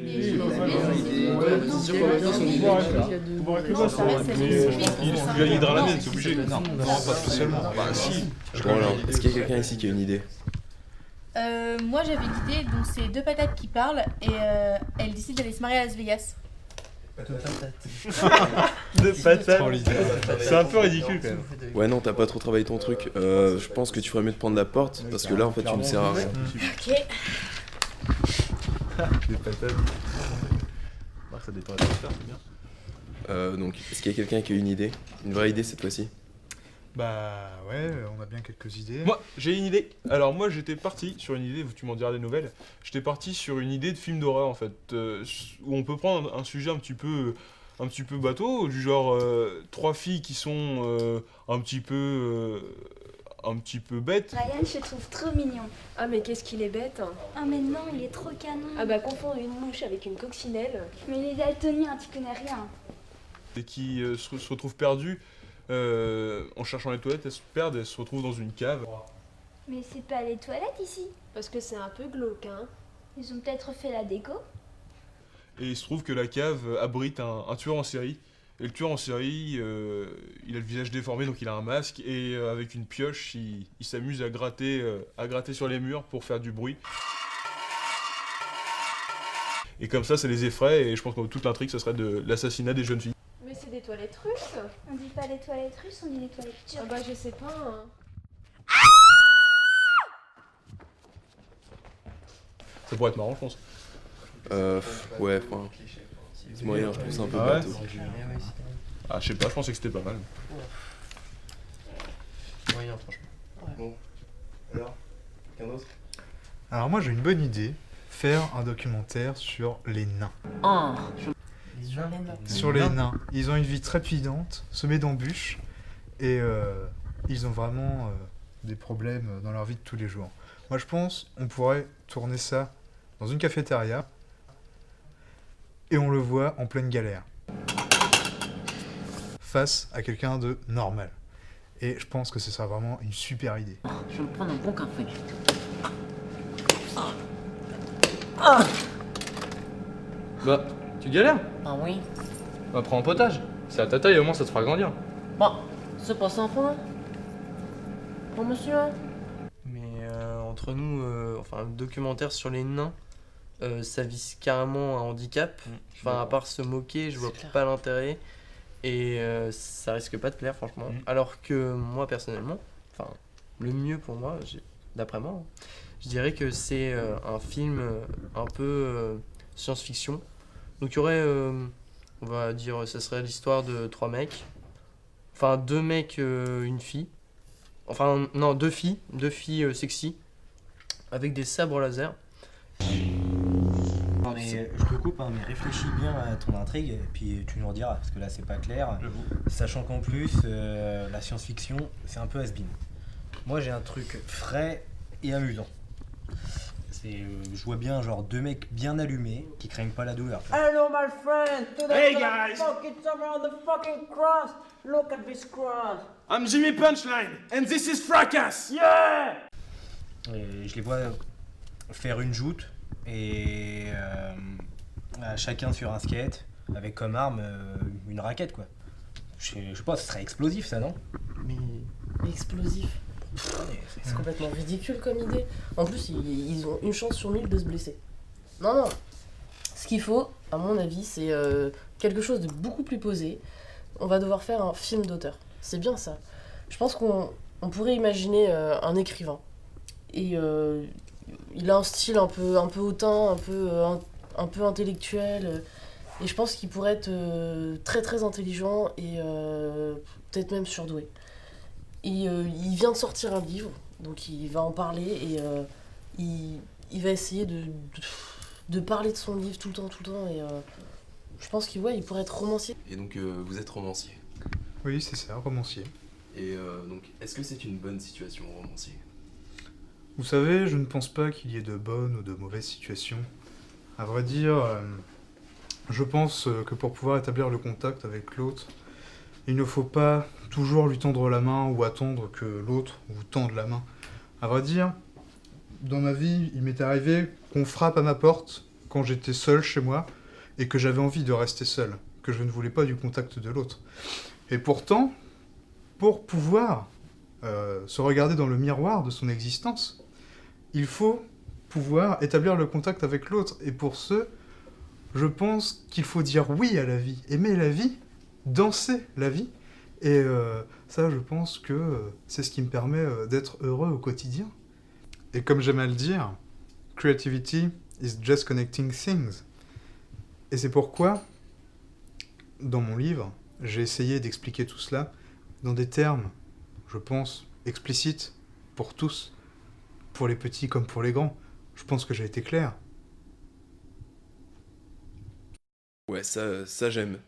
Il est dans la mienne, c'est obligé. Non, pas spécialement. Bah si. Bon alors, est-ce qu'il y a quelqu'un ici qui a une idée? Moi j'avais une idée, donc c'est deux patates qui parlent et elles décident d'aller se marier à Las Vegas. Deux patates. C'est un peu ridicule quand même. Ouais non, t'as pas trop travaillé ton truc. Je pense que tu ferais mieux de prendre la porte, parce que là en fait tu ne sers à rien. Ok. Des patates. Ça détend l'atmosphère, c'est bien. Donc, est-ce qu'il y a quelqu'un qui a une idée? Une vraie idée cette fois-ci? Bah ouais, on a bien quelques idées. Moi, j'ai une idée. Alors moi, j'étais parti sur une idée, tu m'en diras des nouvelles. J'étais parti sur une idée de film d'horreur en fait, où on peut prendre un sujet un petit peu bateau, du genre trois filles qui sont un petit peu bêtes. Ryan, je te trouve trop mignon. Ah mais qu'est-ce qu'il est bête. Ah mais non, il est trop canon. Ah bah confondre une mouche avec une coccinelle. Mais il est daltonien, tu connais rien. Et qui se retrouvent perdus en cherchant les toilettes, elles se perdent, elles se retrouvent dans une cave. Mais c'est pas les toilettes ici. Parce que c'est un peu glauque, hein. Ils ont peut-être fait la déco. Et il se trouve que la cave abrite un tueur en série. Et le tueur en série, il a le visage déformé, donc il a un masque, et avec une pioche, il s'amuse à gratter sur les murs pour faire du bruit. Et comme ça les effraie, et je pense que toute l'intrigue, ça serait de l'assassinat des jeunes filles. Mais c'est des toilettes russes. On dit pas les toilettes russes, on dit les toilettes turques. Ah bah je sais pas, hein. Ça pourrait être marrant, je pense. Ouais, enfin... C'est moyen, je trouve ça un peu Ah ouais bateau. Ah, je sais pas, je pensais que c'était pas mal. Moyen, franchement. Bon, alors, quelqu'un d'autre? Alors moi j'ai une bonne idée, faire un documentaire sur les nains. Sur les nains. Ils ont une vie trépidante, semée d'embûches, et ils ont vraiment des problèmes dans leur vie de tous les jours. Moi je pense on pourrait tourner ça dans une cafétéria, et on le voit en pleine galère, face à quelqu'un de normal. Et je pense que ce sera vraiment une super idée. Je vais me prendre un bon café. Bah, tu galères? Ah oui. Bah, prends un potage. C'est à ta taille, au moins ça te fera grandir. Bon, c'est pas simple, hein. Bon, monsieur. Mais entre nous, enfin, un documentaire sur les nains, ça vise carrément un handicap. Enfin, à part se moquer, je vois clair. pas l'intérêt. Et ça risque pas de plaire, franchement. Alors que moi, personnellement, enfin, le mieux pour moi, d'après moi, je dirais que c'est un film un peu science-fiction. Donc il y aurait, on va dire, ça serait l'histoire de trois mecs. Enfin, deux mecs, une fille. Enfin, non, deux filles sexy, avec des sabres laser. Non mais je te coupe, hein, mais réfléchis bien à ton intrigue et puis tu nous rediras parce que là c'est pas clair. Sachant qu'en plus la science-fiction c'est un peu has-been. Moi j'ai un truc frais et amusant. Je vois bien genre deux mecs bien allumés qui craignent pas la douleur. Hello, my friend. Hey, guys. It's around the fucking cross. Look at this cross. I'm Jimmy Punchline, and this is Fracas! Yeah. Et je les vois faire une joute et chacun sur un skate avec comme arme une raquette quoi. Je sais pas, ce serait explosif ça non? Mais explosif. C'est complètement ridicule comme idée. En plus, ils ont une chance sur 1000 de se blesser. Non. Ce qu'il faut, à mon avis, c'est quelque chose de beaucoup plus posé. On va devoir faire un film d'auteur. C'est bien ça. Je pense qu'on pourrait imaginer un écrivain. Et il a un style un peu hautain, un peu intellectuel. Et je pense qu'il pourrait être très très intelligent et peut-être même surdoué. Et il vient de sortir un livre, donc il va en parler et il va essayer de parler de son livre tout le temps. Et je pense qu'il pourrait être romancier. Et donc vous êtes romancier. Oui c'est ça, romancier. Et donc, est-ce que c'est une bonne situation, romancier? Vous savez, je ne pense pas qu'il y ait de bonnes ou de mauvaises situations. À vrai dire, je pense que pour pouvoir établir le contact avec l'autre, il ne faut pas toujours lui tendre la main ou attendre que l'autre vous tende la main. À vrai dire, dans ma vie, il m'est arrivé qu'on frappe à ma porte quand j'étais seul chez moi et que j'avais envie de rester seul, que je ne voulais pas du contact de l'autre. Et pourtant, pour pouvoir se regarder dans le miroir de son existence, il faut pouvoir établir le contact avec l'autre. Et pour ce, je pense qu'il faut dire oui à la vie, aimer la vie, danser la vie. Et ça, je pense que c'est ce qui me permet d'être heureux au quotidien. Et comme j'aime à le dire, creativity is just connecting things. Et c'est pourquoi, dans mon livre, j'ai essayé d'expliquer tout cela dans des termes, je pense, explicites pour tous, pour les petits comme pour les grands. Je pense que j'ai été clair. Ouais, ça j'aime.